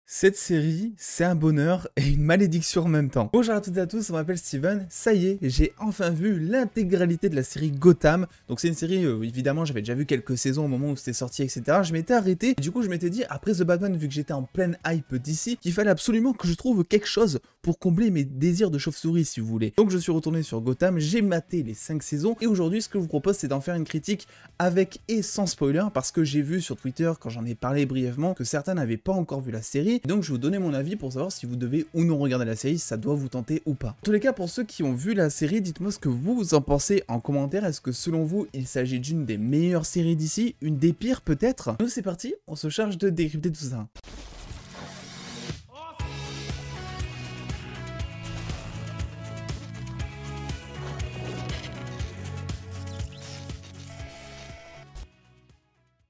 Cette série, c'est un bonheur et une malédiction en même temps. Bonjour à toutes et à tous, on m'appelle Steven. Ça y est, j'ai enfin vu l'intégralité de la série Gotham. Donc c'est une série, évidemment, j'avais déjà vu quelques saisons au moment où c'était sorti, etc. Je m'étais arrêté, et du coup je m'étais dit, après The Batman, vu que j'étais en pleine hype d'ici, qu'il fallait absolument que je trouve quelque chose pour combler mes désirs de chauve-souris, si vous voulez. Donc je suis retourné sur Gotham, j'ai maté les 5 saisons, et aujourd'hui ce que je vous propose, c'est d'en faire une critique avec et sans spoiler, parce que j'ai vu sur Twitter, quand j'en ai parlé brièvement, que certains n'avaient pas encore vu la série. Donc je vais vous donner mon avis pour savoir si vous devez ou non regarder la série, si ça doit vous tenter ou pas. En tous les cas, pour ceux qui ont vu la série, dites-moi ce que vous en pensez en commentaire. Est-ce que selon vous, il s'agit d'une des meilleures séries d'ici, une des pires peut-être? Nous c'est parti, on se charge de décrypter tout ça.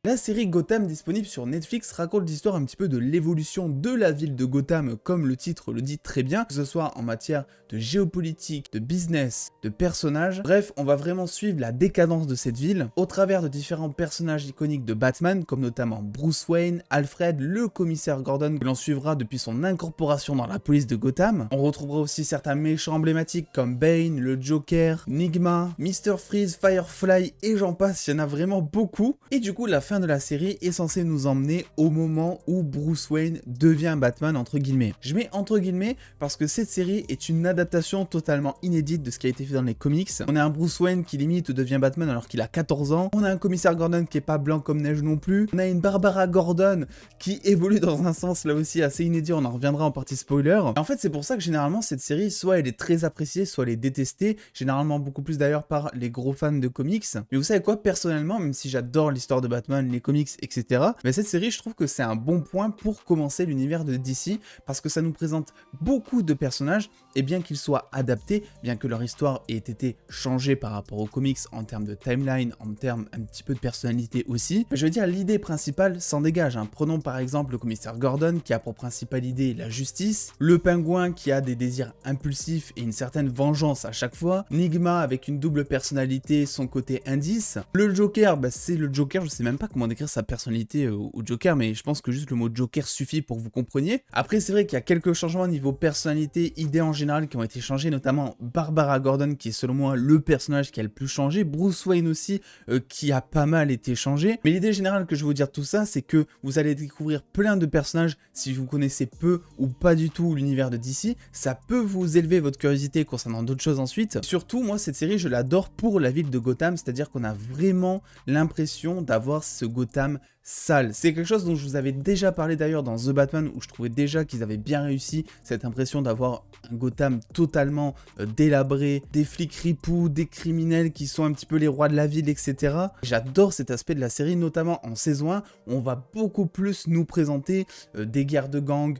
La série Gotham disponible sur Netflix raconte l'histoire un petit peu de l'évolution de la ville de Gotham, comme le titre le dit très bien, que ce soit en matière de géopolitique, de business, de personnages. Bref, on va vraiment suivre la décadence de cette ville au travers de différents personnages iconiques de Batman, comme notamment Bruce Wayne, Alfred, le commissaire Gordon, que l'on suivra depuis son incorporation dans la police de Gotham. On retrouvera aussi certains méchants emblématiques comme Bane, le Joker, Nigma, Mr. Freeze, Firefly et j'en passe, il y en a vraiment beaucoup. Et du coup, la fin de la série est censée nous emmener au moment où Bruce Wayne devient Batman entre guillemets. Je mets entre guillemets parce que cette série est une adaptation totalement inédite de ce qui a été fait dans les comics. On a un Bruce Wayne qui limite devient Batman alors qu'il a 14 ans. On a un commissaire Gordon qui est pas blanc comme neige non plus. On a une Barbara Gordon qui évolue dans un sens là aussi assez inédit, on en reviendra en partie spoiler. Et en fait c'est pour ça que généralement cette série soit elle est très appréciée, soit elle est détestée, généralement beaucoup plus d'ailleurs par les gros fans de comics. Mais vous savez quoi, personnellement, même si j'adore l'histoire de Batman, les comics, etc. Mais cette série, je trouve que c'est un bon point pour commencer l'univers de DC, parce que ça nous présente beaucoup de personnages, et bien qu'ils soient adaptés, bien que leur histoire ait été changée par rapport aux comics en termes de timeline, en termes un petit peu de personnalité aussi, je veux dire, l'idée principale s'en dégage. Prenons par exemple le commissaire Gordon, qui a pour principale idée la justice, le pingouin qui a des désirs impulsifs et une certaine vengeance à chaque fois, Nigma avec une double personnalité, son côté indice, le Joker, c'est le Joker, je sais même pas comment décrire sa personnalité au Joker, mais je pense que juste le mot Joker suffit pour que vous compreniez. Après, c'est vrai qu'il y a quelques changements au niveau personnalité, idées en général qui ont été changées, notamment Barbara Gordon qui est selon moi le personnage qui a le plus changé, Bruce Wayne aussi qui a pas mal été changé. Mais l'idée générale que je veux vous dire tout ça, c'est que vous allez découvrir plein de personnages si vous connaissez peu ou pas du tout l'univers de DC. Ça peut vous élever votre curiosité concernant d'autres choses ensuite. Surtout, moi, cette série, je l'adore pour la ville de Gotham, c'est-à-dire qu'on a vraiment l'impression d'avoir ce Gotham sale. C'est quelque chose dont je vous avais déjà parlé d'ailleurs dans The Batman, où je trouvais déjà qu'ils avaient bien réussi cette impression d'avoir un Gotham totalement délabré, des flics ripoux, des criminels qui sont un petit peu les rois de la ville, etc. J'adore cet aspect de la série, notamment en saison 1, où on va beaucoup plus nous présenter des guerres de gangs,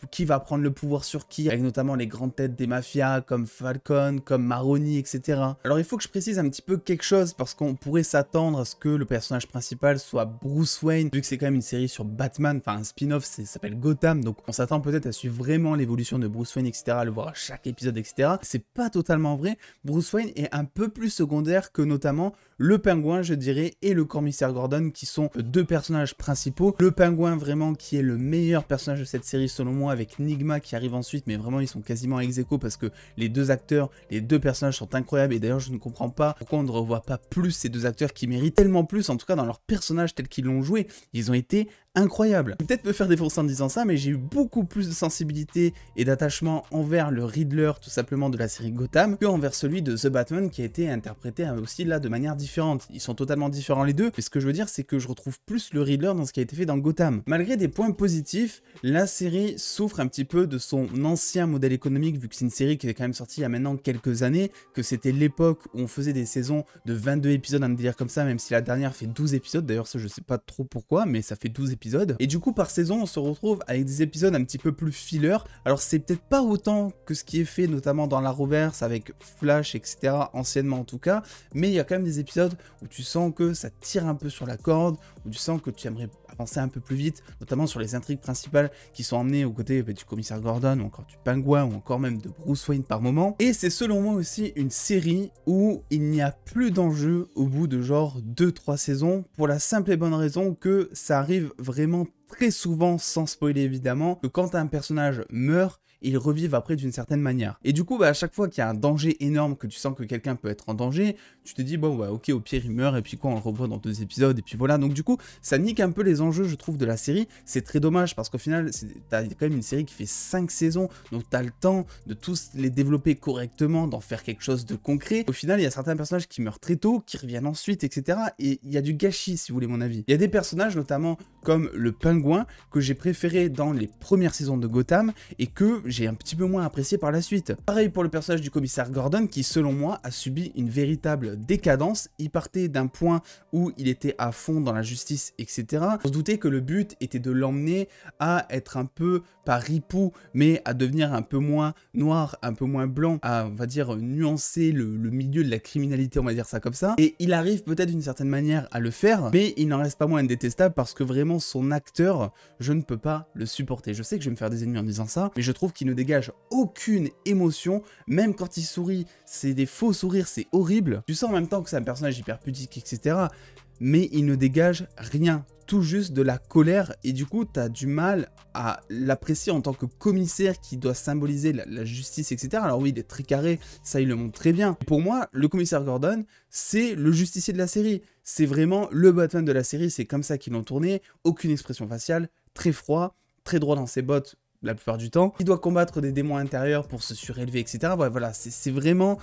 qui va prendre le pouvoir sur qui, avec notamment les grandes têtes des mafias comme Falcon, comme Maroni, etc. Alors il faut que je précise un petit peu quelque chose, parce qu'on pourrait s'attendre à ce que le personnage principal soit Bruce Wayne, vu que c'est quand même une série sur Batman, enfin un spin-off, ça s'appelle Gotham, donc on s'attend peut-être à suivre vraiment l'évolution de Bruce Wayne, etc., à le voir à chaque épisode, etc. C'est pas totalement vrai, Bruce Wayne est un peu plus secondaire que notamment le pingouin, je dirais, et le commissaire Gordon, qui sont deux personnages principaux. Le pingouin, vraiment, qui est le meilleur personnage de cette série, selon moi, avec Nigma qui arrive ensuite, mais vraiment, ils sont quasiment ex aequo parce que les deux acteurs, les deux personnages sont incroyables, et d'ailleurs, je ne comprends pas pourquoi on ne revoit pas plus ces deux acteurs qui méritent tellement plus, en tout cas dans leurs personnages tels qu'ils l'ont joué. Ils ont été incroyables. Je vais peut-être me faire défoncer en disant ça, mais j'ai eu beaucoup plus de sensibilité et d'attachement envers le Riddler, tout simplement, de la série Gotham, que envers celui de The Batman, qui a été interprété aussi là de manière différente. Ils sont totalement différents les deux, mais ce que je veux dire, c'est que je retrouve plus le Riddler dans ce qui a été fait dans Gotham. Malgré des points positifs, la série souffre un petit peu de son ancien modèle économique, vu que c'est une série qui est quand même sortie il y a maintenant quelques années, que c'était l'époque où on faisait des saisons de 22 épisodes, un délire comme ça, même si la dernière fait 12 épisodes, d'ailleurs ça je sais pas trop pourquoi, mais ça fait 12 épisodes. Et du coup par saison on se retrouve avec des épisodes un petit peu plus filler. Alors c'est peut-être pas autant que ce qui est fait notamment dans l'Arrowverse avec Flash, etc., anciennement en tout cas, mais il y a quand même des épisodes où tu sens que ça tire un peu sur la corde, où tu sens que tu aimerais avancer un peu plus vite, notamment sur les intrigues principales qui sont emmenées aux côtés du commissaire Gordon, ou encore du pingouin, ou encore même de Bruce Wayne par moment. Et c'est selon moi aussi une série où il n'y a plus d'enjeu au bout de genre 2-3 saisons, pour la simple et bonne raison que ça arrive vraiment très souvent, sans spoiler évidemment, que quand un personnage meurt, ils revivent après d'une certaine manière. Et du coup, à chaque fois qu'il y a un danger énorme, que tu sens que quelqu'un peut être en danger, tu te dis, bon, bah, ok, au pire, il meurt, et puis quoi, on le revoit dans 2 épisodes, et puis voilà. Donc du coup, ça nique un peu les enjeux, je trouve, de la série. C'est très dommage, parce qu'au final, t'as quand même une série qui fait 5 saisons, donc t'as le temps de tous les développer correctement, d'en faire quelque chose de concret. Au final, il y a certains personnages qui meurent très tôt, qui reviennent ensuite, etc. Et il y a du gâchis, si vous voulez mon avis. Il y a des personnages, notamment comme le pingouin, que j'ai préféré dans les premières saisons de Gotham, et que j'ai un petit peu moins apprécié par la suite. Pareil pour le personnage du commissaire Gordon qui, selon moi, a subi une véritable décadence. Il partait d'un point où il était à fond dans la justice, etc. On se doutait que le but était de l'emmener à être un peu, pas ripou, mais à devenir un peu moins noir, un peu moins blanc, à, on va dire, nuancer le milieu de la criminalité, on va dire ça comme ça. Et il arrive peut-être d'une certaine manière à le faire, mais il n'en reste pas moins détestable parce que vraiment son acteur, je ne peux pas le supporter. Je sais que je vais me faire des ennemis en disant ça, mais je trouve qu'il ne dégage aucune émotion, même quand il sourit, c'est des faux sourires, c'est horrible. Tu sens en même temps que c'est un personnage hyper pudique, etc. Mais il ne dégage rien, tout juste de la colère, et du coup t'as du mal à l'apprécier en tant que commissaire qui doit symboliser la justice, etc. Alors oui, il est très carré, ça il le montre très bien. Pour moi, le commissaire Gordon, c'est le justicier de la série, c'est vraiment le Batman de la série, c'est comme ça qu'ils l'ont tourné, aucune expression faciale, très froid, très droit dans ses bottes, la plupart du temps. Il doit combattre des démons intérieurs pour se surélever, etc. Ouais, voilà, c'est vraiment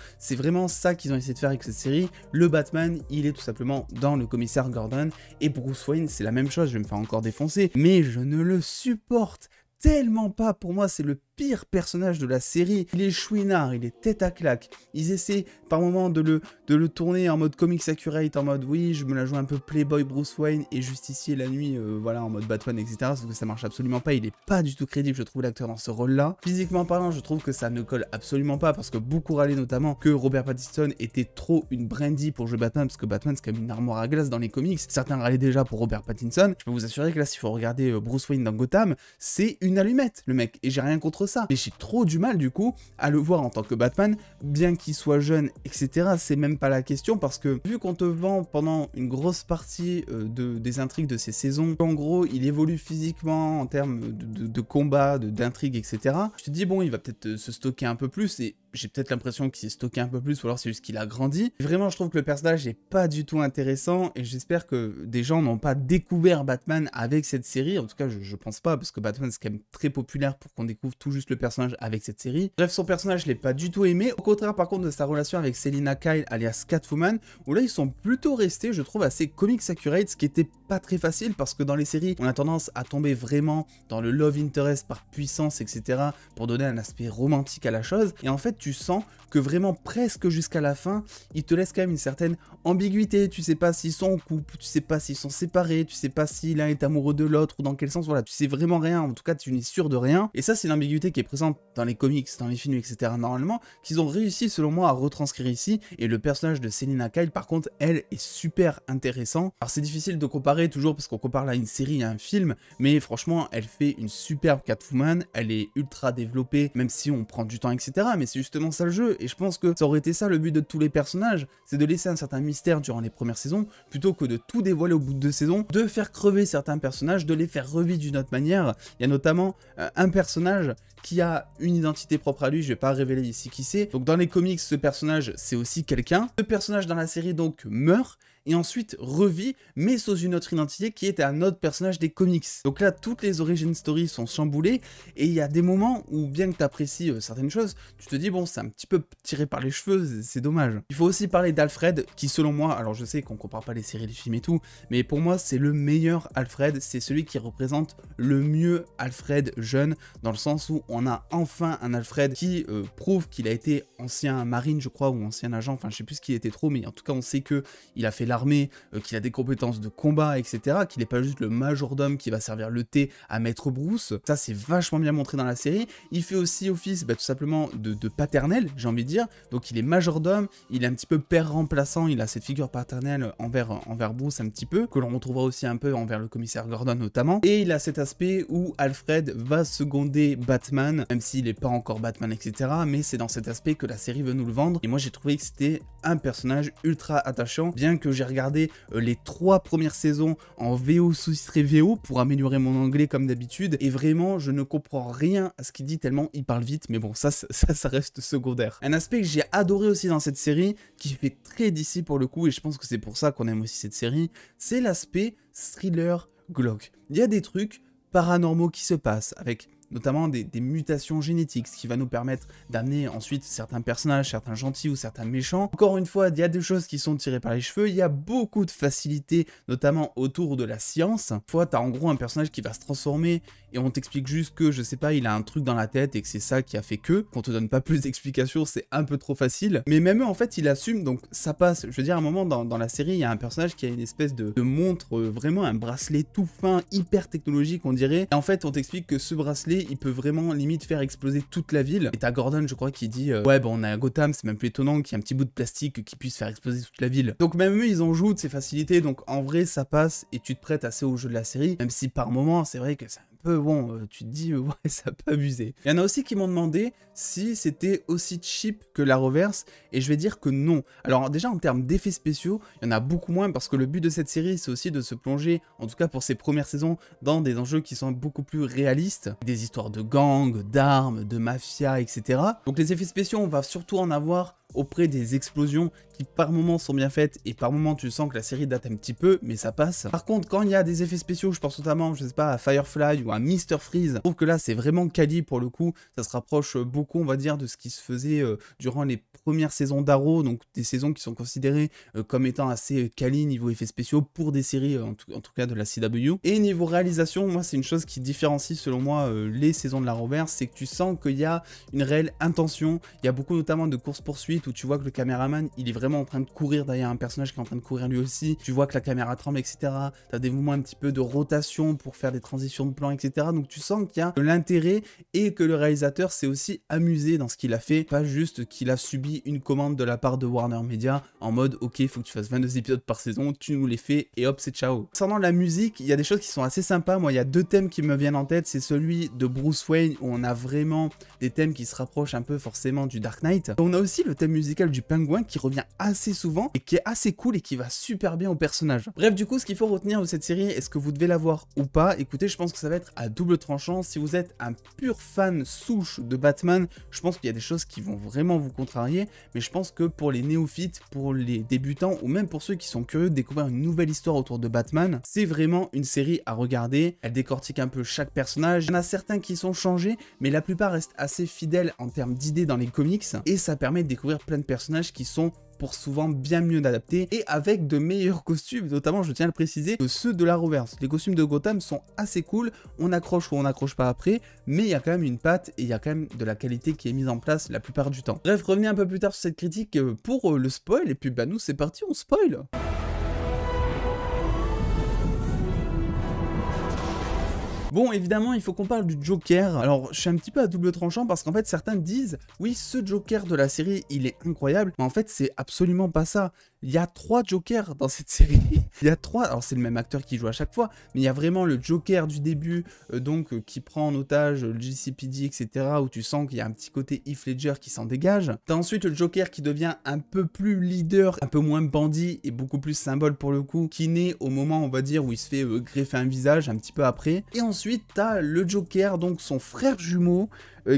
ça qu'ils ont essayé de faire avec cette série. Le Batman, il est tout simplement dans le commissaire Gordon. Et Bruce Wayne, c'est la même chose, je vais me faire encore défoncer. Mais je ne le supporte tellement pas. Pour moi, c'est le pire personnage de la série. Il est chouinard, il est tête à claque. Ils essaient par moments de le tourner en mode comics accurate, en mode oui, je me la joue un peu Playboy Bruce Wayne et justicier la nuit, voilà, en mode Batman, etc. Sauf que ça marche absolument pas. Il est pas du tout crédible, je trouve, l'acteur dans ce rôle-là. Physiquement parlant, je trouve que ça ne colle absolument pas parce que beaucoup râlaient notamment que Robert Pattinson était trop une brandy pour jouer Batman parce que Batman c'est quand même une armoire à glace dans les comics. Certains râlaient déjà pour Robert Pattinson. Je peux vous assurer que là, s'il faut regarder Bruce Wayne dans Gotham, c'est une allumette, le mec. Et j'ai rien contre ça. Et j'ai trop du mal, du coup, à le voir en tant que Batman, bien qu'il soit jeune, etc. C'est même pas la question parce que vu qu'on te vend pendant une grosse partie des intrigues de ces saisons, en gros, il évolue physiquement en termes de combat, d'intrigues, etc. Je te dis, bon, il va peut-être se stocker un peu plus et j'ai peut-être l'impression qu'il s'est stocké un peu plus, ou alors c'est juste qu'il a grandi. Vraiment, je trouve que le personnage est pas du tout intéressant, et j'espère que des gens n'ont pas découvert Batman avec cette série. En tout cas, je pense pas, parce que Batman c'est quand même très populaire pour qu'on découvre tout juste le personnage avec cette série. Bref, son personnage, je l'ai pas du tout aimé. Au contraire, par contre, de sa relation avec Selina Kyle, alias Catwoman, où là, ils sont plutôt restés, je trouve, assez comics accurate, ce qui était pas très facile, parce que dans les séries, on a tendance à tomber vraiment dans le love interest par puissance, etc., pour donner un aspect romantique à la chose. Et en fait, tu sens que vraiment presque jusqu'à la fin, il te laisse quand même une certaine ambiguïté. Tu sais pas s'ils sont en couple, tu sais pas s'ils sont séparés, tu sais pas si l'un est amoureux de l'autre ou dans quel sens. Voilà, tu sais vraiment rien. En tout cas, tu n'es sûr de rien. Et ça, c'est l'ambiguïté qui est présente dans les comics, dans les films, etc. Normalement, qu'ils ont réussi, selon moi, à retranscrire ici. Et le personnage de Selina Kyle, par contre, elle est super intéressant. Alors, c'est difficile de comparer toujours parce qu'on compare là une série à un film, mais franchement, elle fait une superbe Catwoman. Elle est ultra développée, même si on prend du temps, etc. Mais c'est justement ça le jeu, et je pense que ça aurait été ça le but de tous les personnages, c'est de laisser un certain mystère durant les premières saisons, plutôt que de tout dévoiler au bout de 2 saisons, de faire crever certains personnages, de les faire revivre d'une autre manière. Il y a notamment un personnage qui a une identité propre à lui, je vais pas révéler ici qui c'est. Donc dans les comics, ce personnage, c'est aussi quelqu'un. Ce personnage dans la série donc meurt, et ensuite revit, mais sous une autre identité qui est un autre personnage des comics. Donc là, toutes les origin stories sont chamboulées, et il y a des moments où, bien que tu apprécies certaines choses, tu te dis, bon, c'est un petit peu tiré par les cheveux, c'est dommage. Il faut aussi parler d'Alfred, qui selon moi, alors je sais qu'on compare pas les séries, les films et tout, mais pour moi, c'est le meilleur Alfred, c'est celui qui représente le mieux Alfred jeune, dans le sens où on a enfin un Alfred qui prouve qu'il a été ancien marine, je crois, ou ancien agent, enfin je sais plus ce qu'il était trop, mais en tout cas on sait que il a fait l'armée, qu'il a des compétences de combat, etc., qu'il n'est pas juste le majordome qui va servir le thé à Maître Bruce. Ça c'est vachement bien montré dans la série. Il fait aussi office tout simplement de paternel, j'ai envie de dire, donc il est majordome, il est un petit peu père remplaçant, il a cette figure paternelle envers Bruce un petit peu, que l'on retrouvera aussi un peu envers le commissaire Gordon notamment, et il a cet aspect où Alfred va seconder Batman, même s'il n'est pas encore Batman, etc., mais c'est dans cet aspect que la série veut nous le vendre, et moi j'ai trouvé que c'était un personnage ultra attachant, bien que j'ai j'ai regardé les 3 premières saisons en VO sous-titré VO pour améliorer mon anglais comme d'habitude, et vraiment je ne comprends rien à ce qu'il dit tellement il parle vite, mais bon ça reste secondaire. Un aspect que j'ai adoré aussi dans cette série, qui fait très DC pour le coup, et je pense que c'est pour ça qu'on aime aussi cette série, c'est l'aspect thriller glauque. Il y a des trucs paranormaux qui se passent, avec notamment des mutations génétiques, ce qui va nous permettre d'amener ensuite certains personnages, certains gentils ou certains méchants. Encore une fois, il y a des choses qui sont tirées par les cheveux, il y a beaucoup de facilité, notamment autour de la science. Une fois, tu as en gros un personnage qui va se transformer et on t'explique juste que, je sais pas, il a un truc dans la tête et que c'est ça qui a fait que. Qu'on te donne pas plus d'explications, c'est un peu trop facile. Mais même eux, en fait, il assume, donc ça passe. Je veux dire, à un moment dans la série, il y a un personnage qui a une espèce de montre, vraiment un bracelet tout fin, hyper technologique, on dirait. Et en fait, on t'explique que ce bracelet, il peut vraiment limite faire exploser toute la ville. Et t'as Gordon, je crois, qui dit ouais, bon, on est à Gotham, c'est même plus étonnant qu'il y ait un petit bout de plastique qui puisse faire exploser toute la ville. Donc même eux, ils en jouent de ces facilités, donc en vrai, ça passe et tu te prêtes assez au jeu de la série, même si par moment, c'est vrai que c'est un peu bon, tu te dis ouais, ça peut abuser. Il y en a aussi qui m'ont demandé si c'était aussi cheap que la Reverse, et je vais dire que non. Alors déjà en termes d'effets spéciaux, il y en a beaucoup moins parce que le but de cette série, c'est aussi de se plonger, en tout cas pour ses premières saisons, dans des enjeux qui sont beaucoup plus réalistes, des histoires de gangs, d'armes, de mafia, etc. Donc les effets spéciaux, on va surtout en avoir auprès des explosions qui par moments sont bien faites et par moments tu sens que la série date un petit peu, mais ça passe. Par contre, quand il y a des effets spéciaux, je pense notamment, je sais pas, à Firefly ou à Mr. Freeze, je trouve que là c'est vraiment quali pour le coup, ça se rapproche beaucoup, on va dire, de ce qui se faisait durant les premières saisons d'Arrow, donc des saisons qui sont considérées comme étant assez quali niveau effets spéciaux pour des séries, en tout cas de la CW. Et niveau réalisation, moi c'est une chose qui différencie selon moi les saisons de la Reverse, c'est que tu sens qu'il y a une réelle intention, il y a beaucoup notamment de courses-poursuites où tu vois que le caméraman, il est vraiment en train de courir derrière un personnage qui est en train de courir lui aussi, tu vois que la caméra tremble, etc. T'as des mouvements un petit peu de rotation pour faire des transitions de plan, etc. Donc tu sens qu'il y a de l'intérêt et que le réalisateur s'est aussi amusé dans ce qu'il a fait, pas juste qu'il a subi une commande de la part de Warner Media en mode ok, il faut que tu fasses 22 épisodes par saison, tu nous les fais et hop, c'est ciao. Concernant la musique, il y a des choses qui sont assez sympas. Moi, il y a 2 thèmes qui me viennent en tête, c'est celui de Bruce Wayne où on a vraiment des thèmes qui se rapprochent un peu forcément du Dark Knight. On a aussi le thème musical du Pingouin qui revient assez souvent et qui est assez cool et qui va super bien au personnage. Bref, du coup, ce qu'il faut retenir de cette série, est-ce que vous devez la voir ou pas? Écoutez, je pense que ça va être à double tranchant. Si vous êtes un pur fan souche de Batman, je pense qu'il y a des choses qui vont vraiment vous contrarier, mais je pense que pour les néophytes, pour les débutants ou même pour ceux qui sont curieux de découvrir une nouvelle histoire autour de Batman, c'est vraiment une série à regarder. Elle décortique un peu chaque personnage. Il y en a certains qui sont changés, mais la plupart restent assez fidèles en termes d'idées dans les comics et ça permet de découvrir plein de personnages qui sont pour souvent bien mieux adaptés et avec de meilleurs costumes, notamment je tiens à le préciser que ceux de la Reverse. Les costumes de Gotham sont assez cool, on accroche ou on n'accroche pas après, mais il y a quand même une patte et il y a quand même de la qualité qui est mise en place la plupart du temps. Bref, revenez un peu plus tard sur cette critique pour le spoil et puis bah nous c'est parti, on spoil. Bon, évidemment, il faut qu'on parle du Joker. Alors, je suis un petit peu à double tranchant parce qu'en fait, certains disent « Oui, ce Joker de la série, il est incroyable. » Mais en fait, c'est absolument pas ça. Il y a 3 Jokers dans cette série. Il y a 3, alors c'est le même acteur qui joue à chaque fois, mais il y a vraiment le Joker du début, qui prend en otage le GCPD, etc., où tu sens qu'il y a un petit côté Heath Ledger qui s'en dégage. T'as ensuite le Joker qui devient un peu plus leader, un peu moins bandit et beaucoup plus symbole pour le coup, qui naît au moment, on va dire, où il se fait greffer un visage, un petit peu après. Et ensuite, t'as le Joker, donc son frère jumeau,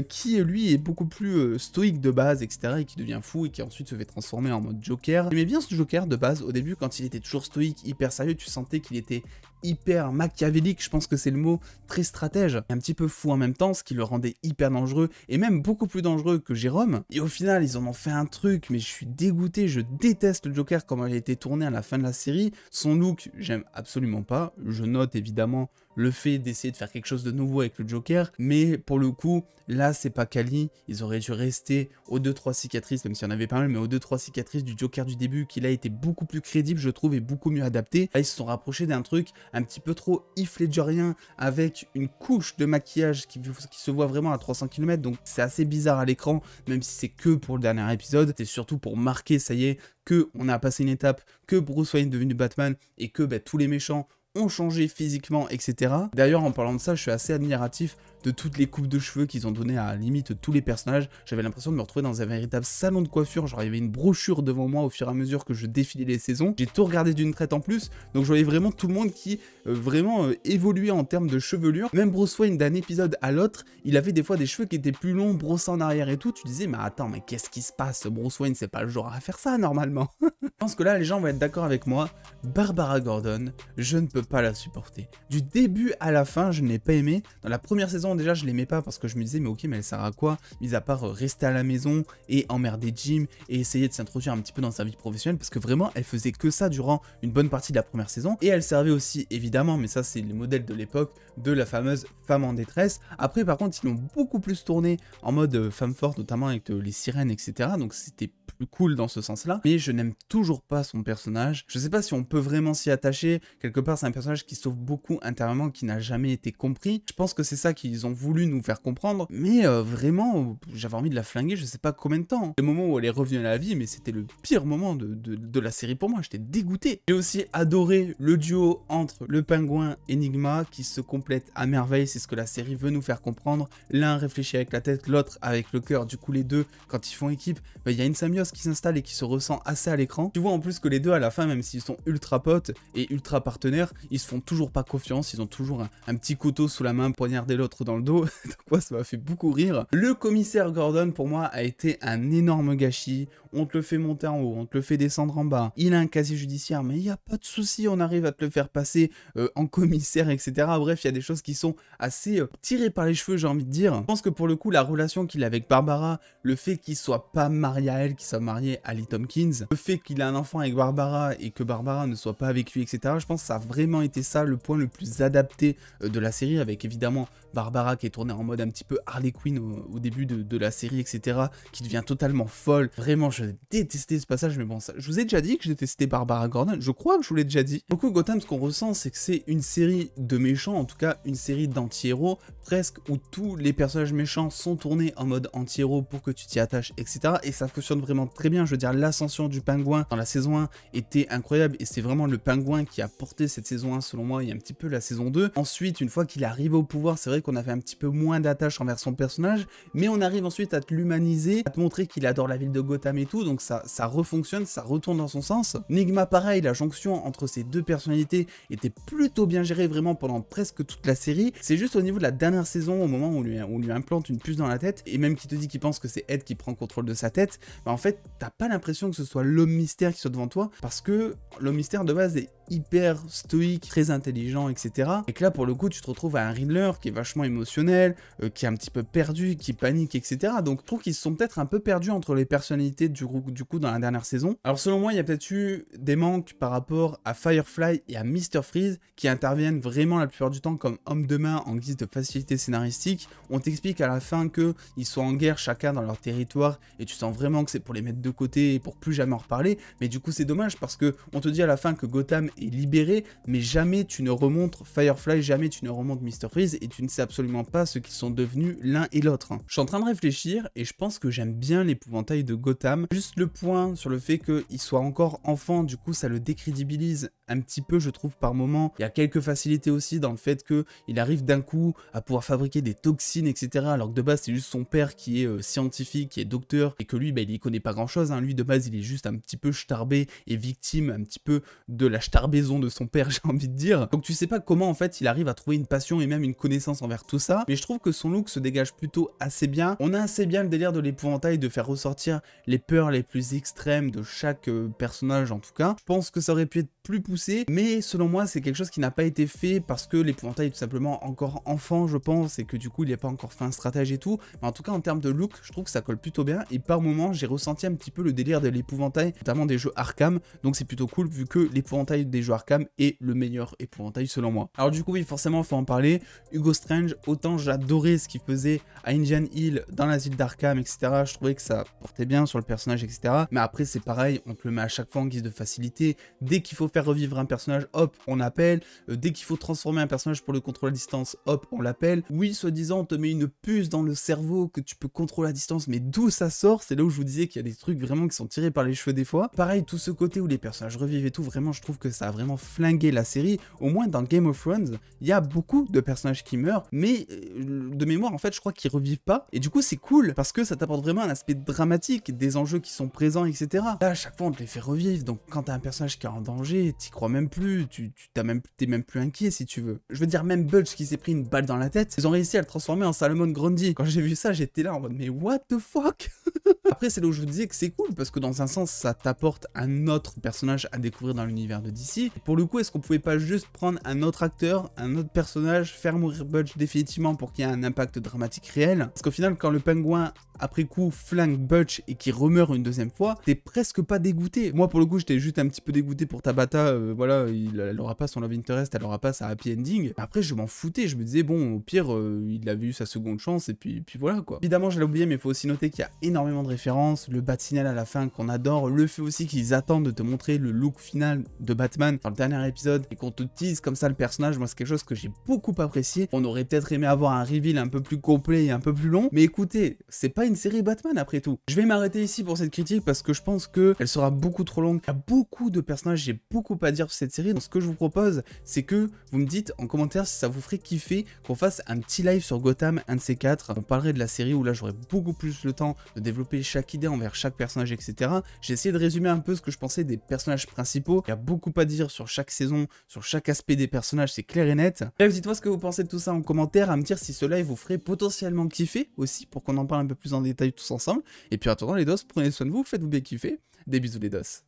qui lui est beaucoup plus stoïque de base, etc., et qui devient fou et qui ensuite se fait transformer en mode Joker. J'aimais bien ce Joker de base, au début, quand il était toujours stoïque, hyper sérieux, tu sentais qu'il était hyper machiavélique, je pense que c'est le mot, très stratège, un petit peu fou en même temps, ce qui le rendait hyper dangereux, et même beaucoup plus dangereux que Jérôme. Et au final, ils en ont fait un truc, mais je suis dégoûté, je déteste le Joker, comment il a été tourné à la fin de la série. Son look, j'aime absolument pas, je note évidemment le fait d'essayer de faire quelque chose de nouveau avec le Joker, mais pour le coup, là c'est pas quali, ils auraient dû rester aux 2-3 cicatrices, même s'il y en avait pas mal, mais aux 2-3 cicatrices du Joker du début, qui là était beaucoup plus crédible, je trouve, et beaucoup mieux adapté. Là, ils se sont rapprochés d'un truc un petit peu trop Heath Ledgerien, avec une couche de maquillage qui se voit vraiment à 300 km, donc c'est assez bizarre à l'écran, même si c'est que pour le dernier épisode, c'est surtout pour marquer, ça y est, que on a passé une étape, que Bruce Wayne est devenu Batman, et que tous les méchants ont changé physiquement, etc. D'ailleurs, en parlant de ça, je suis assez admiratif de toutes les coupes de cheveux qu'ils ont donné à limite tous les personnages. J'avais l'impression de me retrouver dans un véritable salon de coiffure, genre il y avait une brochure devant moi au fur et à mesure que je défilais les saisons. J'ai tout regardé d'une traite en plus, donc je voyais vraiment tout le monde qui vraiment évoluait en termes de chevelure. Même Bruce Wayne, d'un épisode à l'autre, il avait des fois des cheveux qui étaient plus longs, brossés en arrière et tout. Tu disais, mais attends, mais qu'est-ce qui se passe? Bruce Wayne, c'est pas le genre à faire ça normalement. Je pense que là, les gens vont être d'accord avec moi. Barbara Gordon, je ne peux pas la supporter. Du début à la fin, je ne l'ai pas aimée. Dans la première saison, déjà, je l'aimais pas parce que je me disais, mais ok, mais elle sert à quoi? Mis à part rester à la maison et emmerder Jim et essayer de s'introduire un petit peu dans sa vie professionnelle, parce que vraiment, elle faisait que ça durant une bonne partie de la première saison. Et elle servait aussi, évidemment, mais ça, c'est le modèle de l'époque, de la fameuse femme en détresse. Après, par contre, ils l'ont beaucoup plus tourné en mode femme forte, notamment avec les sirènes, etc. Donc, c'était plus cool dans ce sens-là. Mais je n'aime toujours pas son personnage. Je sais pas si on peut vraiment s'y attacher. Quelque part, c'est un personnage qui sauve beaucoup intérieurement, qui n'a jamais été compris. Je pense que c'est ça qu'ils ont voulu nous faire comprendre. Mais vraiment, j'avais envie de la flinguer, je sais pas combien de temps. Le moment où elle est revenue à la vie, mais c'était le pire moment de la série pour moi. J'étais dégoûté. J'ai aussi adoré le duo entre le Pingouin et Enigma qui se complètent à merveille. C'est ce que la série veut nous faire comprendre. L'un réfléchit avec la tête, l'autre avec le cœur. Du coup, les deux, quand ils font équipe, il y a une symbiose qui s'installe et qui se ressent assez à l'écran. Tu vois en plus que les deux à la fin, même s'ils sont ultra potes et ultra partenaires, ils se font toujours pas confiance, ils ont toujours un petit couteau sous la main, poignarder l'autre dans le dos. Donc moi ça m'a fait beaucoup rire. Le commissaire Gordon pour moi a été un énorme gâchis. On te le fait monter en haut, on te le fait descendre en bas. Il a un casier judiciaire, mais il n'y a pas de souci, on arrive à te le faire passer en commissaire, etc. Bref, il y a des choses qui sont assez tirées par les cheveux, j'ai envie de dire. Je pense que pour le coup, la relation qu'il a avec Barbara, le fait qu'il soit pas marié à elle, qu'il soit marié à Lee Tompkins, le fait qu'il a un enfant avec Barbara et que Barbara ne soit pas avec lui, etc. Je pense que ça a vraiment été ça le point le plus adapté de la série, avec évidemment Barbara qui est tournée en mode un petit peu Harley Quinn au début de la série, etc. qui devient totalement folle. Vraiment, je détestais ce passage, mais bon, ça, je vous ai déjà dit que je détestais Barbara Gordon, je crois que je vous l'ai déjà dit. Beaucoup Gotham, ce qu'on ressent, c'est que c'est une série de méchants, en tout cas une série d'anti-héros, presque où tous les personnages méchants sont tournés en mode anti-héros pour que tu t'y attaches, etc. Et ça fonctionne vraiment très bien. Je veux dire, l'ascension du Pingouin dans la saison 1 était incroyable et c'est vraiment le Pingouin qui a porté cette saison 1 selon moi et un petit peu la saison 2. Ensuite, une fois qu'il est arrivé au pouvoir, c'est vrai qu'on avait un petit peu moins d'attache envers son personnage, mais on arrive ensuite à te l'humaniser, à te montrer qu'il adore la ville de Gotham et tout, donc ça refonctionne, ça retourne dans son sens. Enigma pareil, la jonction entre ces deux personnalités était plutôt bien gérée vraiment pendant presque toute la série. C'est juste au niveau de la dernière saison, au moment où on lui implante une puce dans la tête, et même qui te dit qu'il pense que c'est Ed qui prend contrôle de sa tête, bah en fait, t'as pas l'impression que ce soit l'homme mystère qui soit devant toi, parce que l'homme mystère de base est hyper stoïque, très intelligent, etc. Et que là, pour le coup, tu te retrouves à un Riddler qui est vachement émotionnel, qui est un petit peu perdu, qui panique, etc. Donc, je trouve qu'ils se sont peut-être un peu perdus entre les personnalités du coup dans la dernière saison. Alors, selon moi, il y a peut-être eu des manques par rapport à Firefly et à Mr. Freeze, qui interviennent vraiment la plupart du temps comme hommes de main en guise de facilité scénaristique. On t'explique à la fin qu'ils sont en guerre chacun dans leur territoire, et tu sens vraiment que c'est pour les mettre de côté et pour plus jamais en reparler. Mais du coup, c'est dommage parce que on te dit à la fin que Gotham est libéré, mais jamais tu ne remontes Firefly, jamais tu ne remontes Mr. Freeze, et tu ne sais absolument pas ce qu'ils sont devenus l'un et l'autre. Je suis en train de réfléchir, et je pense que j'aime bien l'épouvantail de Gotham. Juste le point sur le fait qu'il soit encore enfant, du coup ça le décrédibilise un petit peu, je trouve, par moment. Il y a quelques facilités aussi dans le fait qu'il arrive d'un coup à pouvoir fabriquer des toxines, etc. Alors que de base c'est juste son père qui est scientifique, qui est docteur, et que lui, bah, il y connaît pas grand chose, hein. Lui de base il est juste un petit peu starbé et victime un petit peu de la starbaison de son père, j'ai envie de dire. Donc tu sais pas comment en fait il arrive à trouver une passion et même une connaissance envers tout ça, mais je trouve que son look se dégage plutôt assez bien. On a assez bien le délire de l'épouvantail, de faire ressortir les peurs les plus extrêmes de chaque personnage en tout cas. Je pense que ça aurait pu être plus poussé, mais selon moi c'est quelque chose qui n'a pas été fait parce que l'épouvantail est tout simplement encore enfant, je pense, et que du coup il n'est pas encore fait un stratège et tout. Mais en tout cas en termes de look, je trouve que ça colle plutôt bien, et par moments j'ai ressenti un petit peu le délire de l'épouvantail, notamment des jeux Arkham, donc c'est plutôt cool vu que l'épouvantail des jeux Arkham est le meilleur épouvantail selon moi. Alors du coup oui, forcément il faut en parler. Hugo Strange, autant j'adorais ce qu'il faisait à Indian Hill dans l'asile d'Arkham, etc. Je trouvais que ça portait bien sur le personnage, etc. Mais après c'est pareil, on te le met à chaque fois en guise de facilité. Dès qu'il faut faire revivre un personnage, hop, on appelle. Dès qu'il faut transformer un personnage pour le contrôle à distance, hop, on l'appelle. Oui, soi-disant on te met une puce dans le cerveau que tu peux contrôler à distance, mais d'où ça sort? C'est là où je vous disais qu'il y a des trucs vraiment qui sont tirés par les cheveux des fois. Pareil, tout ce côté où les personnages revivent et tout, vraiment je trouve que ça a vraiment flingué la série, au moins dans Game of Thrones, il y a beaucoup de personnages qui meurent, mais de mémoire, en fait, je crois qu'ils revivent pas. Et du coup, c'est cool, parce que ça t'apporte vraiment un aspect dramatique, des enjeux qui sont présents, etc. Là, à chaque fois, on te les fait revivre, donc quand t'as un personnage qui est en danger, t'y crois même plus, t'es même plus inquiet, si tu veux. Je veux dire, même Butch qui s'est pris une balle dans la tête, ils ont réussi à le transformer en Salomon Grundy. Quand j'ai vu ça, j'étais là en mode, mais what the fuck. Après, c'est là où je vous disais que c'est cool, parce que dans un sens, ça t'apporte un autre personnage à découvrir dans l'univers de DC. Pour le coup, est-ce qu'on pouvait pas juste prendre un autre acteur, un autre personnage, faire mourir Butch définitivement pour qu'il y ait un impact dramatique réel? Parce qu'au final, quand le pingouin, après coup, flingue Butch et qu'il remeurt une deuxième fois, t'es presque pas dégoûté. Moi, pour le coup, j'étais juste un petit peu dégoûté pour Tabitha, voilà, elle aura pas son love interest, elle aura pas sa happy ending. Après, je m'en foutais, je me disais, bon, au pire, il avait eu sa seconde chance, et puis voilà, quoi. Évidemment, je l'ai oublié, mais il faut aussi noter qu'il y a énormément de références, le Bat-Signal à la fin qu'on adore, le fait aussi qu'ils attendent de te montrer le look final de Batman dans le dernier épisode, et qu'on te tease comme ça le personnage, moi c'est quelque chose que j'ai beaucoup apprécié. On aurait peut-être aimé avoir un reveal un peu plus complet et un peu plus long, mais écoutez, c'est pas une série Batman après tout. Je vais m'arrêter ici pour cette critique parce que je pense qu'elle sera beaucoup trop longue. Il y a beaucoup de personnages, j'ai beaucoup à dire sur cette série, donc ce que je vous propose, c'est que vous me dites en commentaire si ça vous ferait kiffer qu'on fasse un petit live sur Gotham, un de ces quatre. On parlerait de la série où là j'aurais beaucoup plus le temps de développer chaque idée envers chaque personnage, etc. J'ai essayé de résumer un peu ce que je pensais des personnages principaux. Il y a beaucoup à dire sur chaque saison, sur chaque aspect des personnages, c'est clair et net. Bref, dites-moi ce que vous pensez de tout ça en commentaire, à me dire si ce live vous ferait potentiellement kiffer aussi, pour qu'on en parle un peu plus en détail tous ensemble. Et puis en attendant les dos, prenez soin de vous, faites-vous bien kiffer. Des bisous les dos.